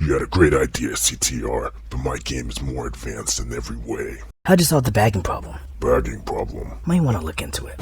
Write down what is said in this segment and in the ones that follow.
You had a great idea, CTR, but my game is more advanced in every way. How'd you solve the bagging problem? Bagging problem? Might want to look into it.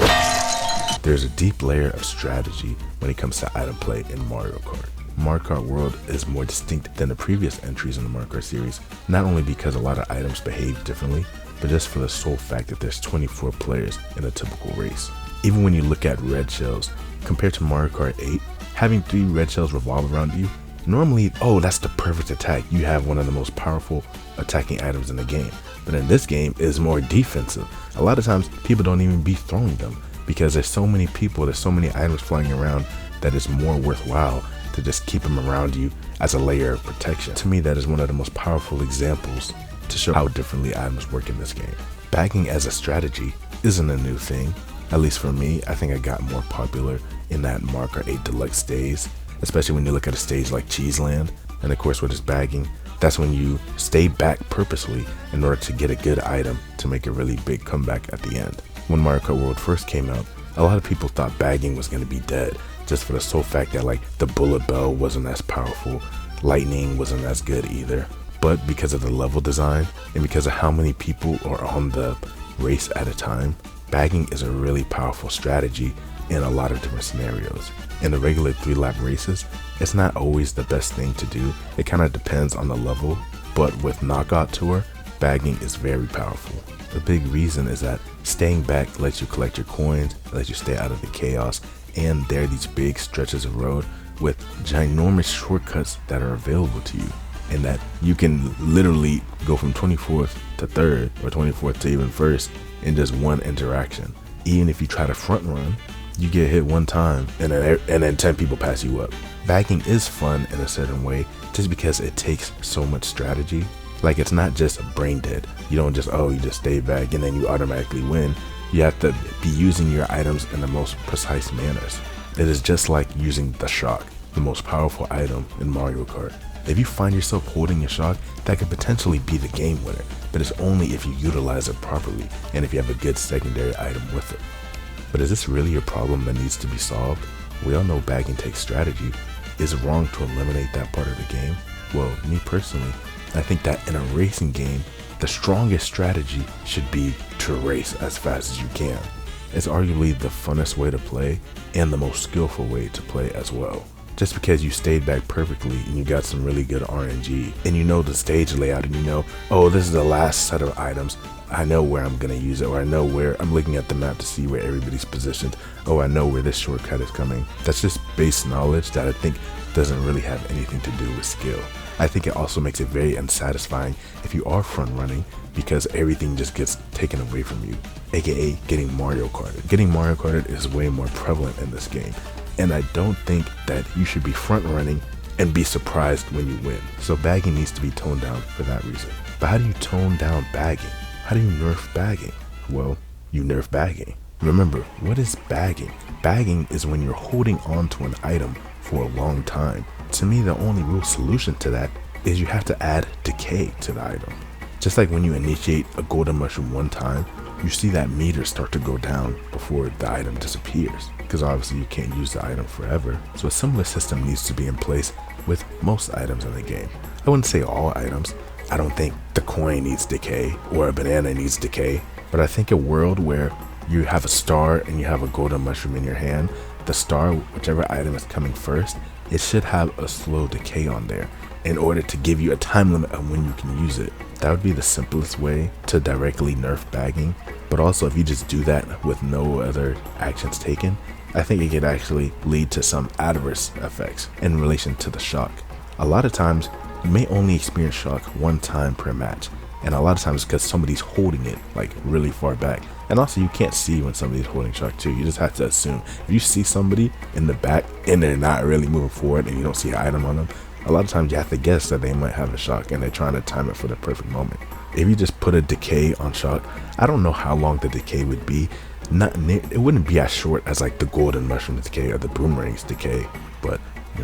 There's a deep layer of strategy when it comes to item play in Mario Kart. Mario Kart World is more distinct than the previous entries in the Mario Kart series, not only because a lot of items behave differently, but just for the sole fact that there's 24 players in a typical race. Even when you look at red shells, compared to Mario Kart 8, having 3 red shells revolve around you, normally, oh, that's the perfect attack. You have one of the most powerful attacking items in the game. But in this game, it's more defensive. A lot of times, people don't even be throwing them because there's so many people, there's so many items flying around that it's more worthwhile to just keep them around you as a layer of protection. To me, that is one of the most powerful examples to show how differently items work in this game. Bagging as a strategy isn't a new thing. At least for me, I think it got more popular in that Mario Kart 8 Deluxe days, especially when you look at a stage like Cheeseland. And of course, with its bagging, that's when you stay back purposely in order to get a good item to make a really big comeback at the end. When Mario Kart World first came out, a lot of people thought bagging was going to be dead, just for the sole fact that like the bullet bell wasn't as powerful, lightning wasn't as good either. But because of the level design and because of how many people are on the race at a time, bagging is a really powerful strategy in a lot of different scenarios. In the regular 3-lap races, it's not always the best thing to do. It kind of depends on the level, but with Knockout Tour, bagging is very powerful. The big reason is that staying back lets you collect your coins, lets you stay out of the chaos, and there are these big stretches of road with ginormous shortcuts that are available to you, and that you can literally go from 24th to 3rd or 24th to even 1st in just one interaction. Even if you try to front run, you get hit one time and then 10 people pass you up. Bagging is fun in a certain way just because it takes so much strategy. Like, it's not just brain dead. You don't just, you just stay back and then you automatically win. You have to be using your items in the most precise manners. It is just like using the shock, the most powerful item in Mario Kart. If you find yourself holding your shock, that could potentially be the game winner, but it's only if you utilize it properly and if you have a good secondary item with it. But is this really a problem that needs to be solved? We all know bagging takes strategy. Is it wrong to eliminate that part of the game? Well, me personally, I think that in a racing game, the strongest strategy should be to race as fast as you can. It's arguably the funnest way to play and the most skillful way to play as well. Just because you stayed back perfectly and you got some really good RNG and you know the stage layout and you know, this is the last set of items, I know where I'm gonna use it, or I know where I'm looking at the map to see where everybody's positioned. I know where this shortcut is coming. That's just base knowledge that I think doesn't really have anything to do with skill. I think it also makes it very unsatisfying if you are front running because everything just gets taken away from you, aka getting Mario Karted. Getting Mario Karted is way more prevalent in this game, and I don't think that you should be front running and be surprised when you win. So bagging needs to be toned down for that reason. But how do you tone down bagging? How do you nerf bagging? Well, you nerf bagging. Remember, what is bagging? Bagging is when you're holding on to an item for a long time. To me, the only real solution to that is you have to add decay to the item. Just like when you initiate a golden mushroom one time, you see that meter start to go down before the item disappears, because obviously you can't use the item forever. So a similar system needs to be in place with most items in the game. I wouldn't say all items. I don't think the coin needs decay or a banana needs decay, but I think a world where you have a star and you have a golden mushroom in your hand, the star, whichever item is coming first, it should have a slow decay on there in order to give you a time limit of when you can use it. That would be the simplest way to directly nerf bagging. But also, if you just do that with no other actions taken, I think it could actually lead to some adverse effects in relation to the shock. A lot of times, you may only experience shock one time per match, and a lot of times because somebody's holding it like really far back. And also, you can't see when somebody's holding shock too. You just have to assume. If you see somebody in the back and they're not really moving forward and you don't see an item on them, a lot of times you have to guess that they might have a shock and they're trying to time it for the perfect moment. If you just put a decay on shock, I don't know how long the decay would be. It wouldn't be as short as like the golden mushroom decay or the boomerang's decay, but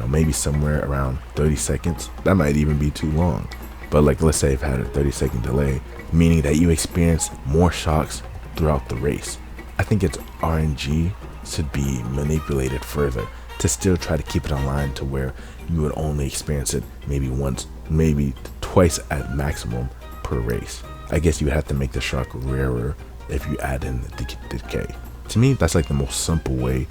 maybe somewhere around 30 seconds. That might even be too long. But like, let's say I've had a 30-second delay, meaning that you experience more shocks throughout the race. I think its RNG should be manipulated further to still try to keep it aligned to where you would only experience it maybe once maybe twice at maximum per race. I guess you would have to make the shock rarer if you add in the decay. To me, that's like the most simple way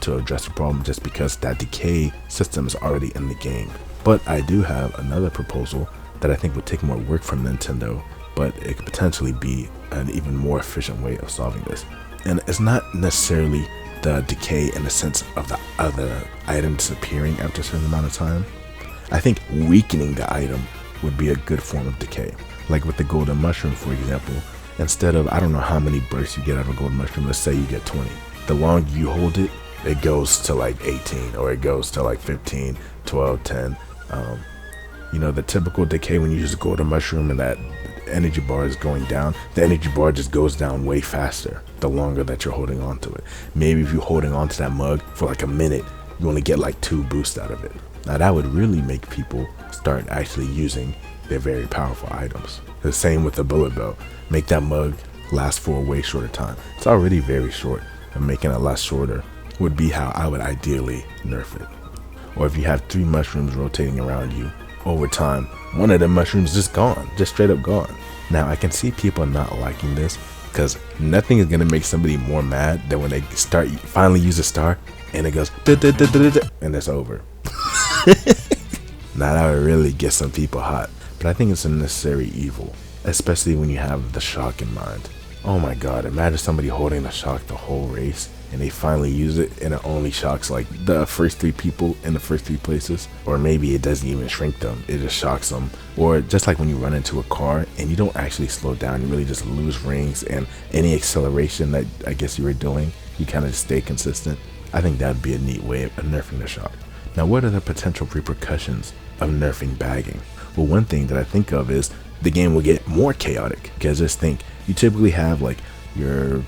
to address the problem, just because that decay system is already in the game. But I do have another proposal that I think would take more work from Nintendo, but it could potentially be an even more efficient way of solving this. And it's not necessarily the decay in the sense of the other item disappearing after a certain amount of time. I think weakening the item would be a good form of decay. Like with the golden mushroom, for example, instead of, I don't know how many bursts you get out of a golden mushroom, let's say you get 20. The longer you hold it, it goes to like 18, or it goes to like 15, 12, 10. You know, the typical decay when you use a golden mushroom and that energy bar is going down, the energy bar just goes down way faster the longer that you're holding on to it. Maybe if you're holding on to that mug for like a minute, you only get like 2 boosts out of it. Now that would really make people start actually using their very powerful items. The same with the bullet belt. Make that mug last for a way shorter time. It's already very short, and making it last shorter would be how I would ideally nerf it. Or if you have 3 mushrooms rotating around you, over time, one of them mushrooms is just gone, just straight up gone. Now I can see people not liking this, because nothing is gonna make somebody more mad than when they finally use a star and it goes and it's over. Now that would really get some people hot, but I think it's a necessary evil, especially when you have the shock in mind. Oh my god, imagine somebody holding the shock the whole race and they finally use it and it only shocks like the first 3 people in the first 3 places. Or maybe it doesn't even shrink them, it just shocks them. Or just like when you run into a car and you don't actually slow down, you really just lose rings, and any acceleration that I guess you were doing, you kind of just stay consistent. I think that'd be a neat way of nerfing the shock. Now, what are the potential repercussions of nerfing bagging? Well, one thing that I think of is the game will get more chaotic, because just think, you typically have like your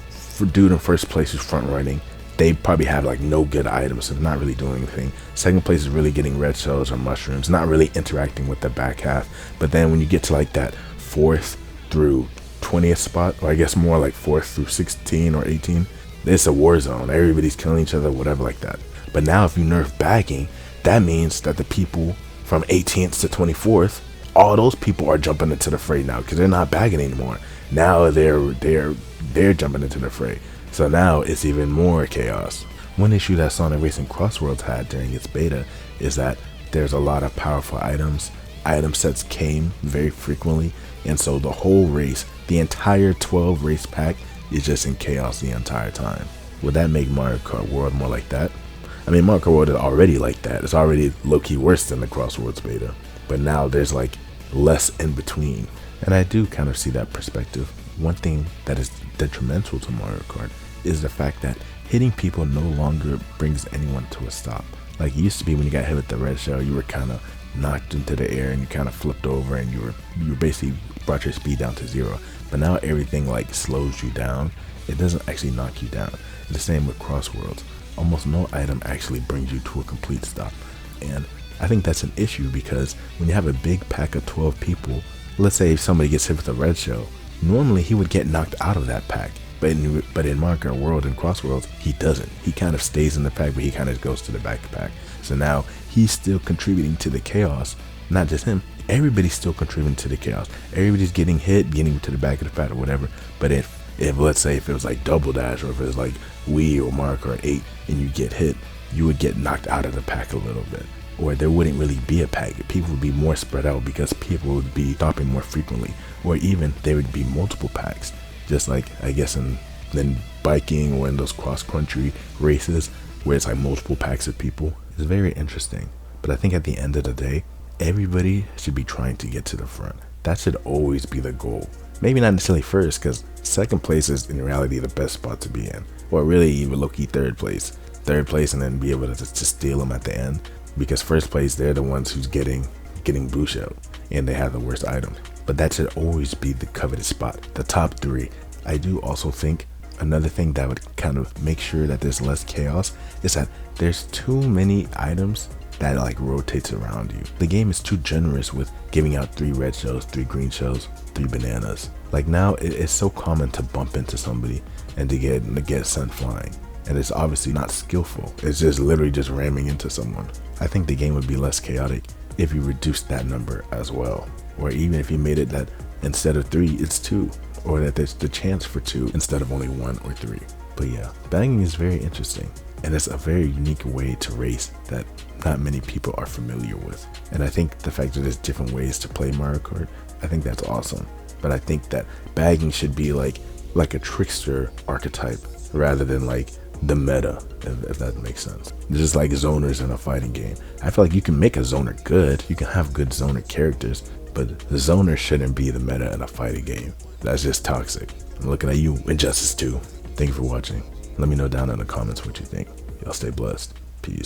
dude in first place who's front running. They probably have like no good items, so they're not really doing anything. Second place is really getting red shells or mushrooms, not really interacting with the back half. But then when you get to like that 4th through 20th spot, or I guess more like 4th through 16 or 18, it's a war zone. Everybody's killing each other, whatever like that. But now if you nerf bagging, that means that the people from 18th to 24th, all those people are jumping into the fray now, because they're not bagging anymore. Now they're jumping into the fray. So now it's even more chaos. One issue that Sonic Racing Crossworlds had during its beta is that there's a lot of powerful items. Item sets came very frequently, and so the whole race, the entire 12 race pack, is just in chaos the entire time. Would that make Mario Kart World more like that? I mean, Mario Kart World is already like that. It's already low-key worse than the Crossworlds beta. But now there's like less in between. And I do kind of see that perspective. One thing that is detrimental to Mario Kart is the fact that hitting people no longer brings anyone to a stop. Like it used to be when you got hit with the red shell, you were kind of knocked into the air and you kind of flipped over and you basically brought your speed down to 0. But now everything like slows you down. It doesn't actually knock you down. The same with Crossworlds. Almost no item actually brings you to a complete stop. And I think that's an issue, because when you have a big pack of 12 people, let's say if somebody gets hit with a red shell, normally he would get knocked out of that pack. But in Mario Kart World and Crossworlds, he doesn't. He kind of stays in the pack, but he kind of goes to the back of the pack. So now he's still contributing to the chaos. Not just him, everybody's still contributing to the chaos. Everybody's getting hit, getting to the back of the pack or whatever. But if let's say if it was like Double Dash, or if it was like Wii or Mario Kart 8 and you get hit, you would get knocked out of the pack a little bit. Or there wouldn't really be a pack. People would be more spread out because people would be stopping more frequently. Or even there would be multiple packs. Just like I guess in biking or in those cross-country races where it's like multiple packs of people. It's very interesting. But I think at the end of the day, everybody should be trying to get to the front. That should always be the goal. Maybe not necessarily first, because second place is in reality the best spot to be in. Or really even low-key third place. Third place, and then be able to just steal them at the end. Because first place, they're the ones who's getting boost out, and they have the worst items. But that should always be the coveted spot, the top 3. I do also think another thing that would kind of make sure that there's less chaos is that there's too many items that like rotates around you. The game is too generous with giving out 3 red shells, 3 green shells, 3 bananas. Like now it's so common to bump into somebody and to get sent flying. And it's obviously not skillful. It's just literally just ramming into someone. I think the game would be less chaotic if you reduced that number as well, or even if you made it that instead of 3 it's 2, or that there's the chance for 2 instead of only 1 or 3. But yeah, bagging is very interesting, and it's a very unique way to race that not many people are familiar with. And I think the fact that there's different ways to play Mario Kart, I think that's awesome. But I think that bagging should be like a trickster archetype rather than like the meta, if that makes sense. Just like zoners in a fighting game. I feel like you can make a zoner good, you can have good zoner characters, but the zoner shouldn't be the meta in a fighting game. That's just toxic. I'm looking at you, Injustice 2. Thank you for watching. Let me know down in the comments what you think. Y'all stay blessed. Peace.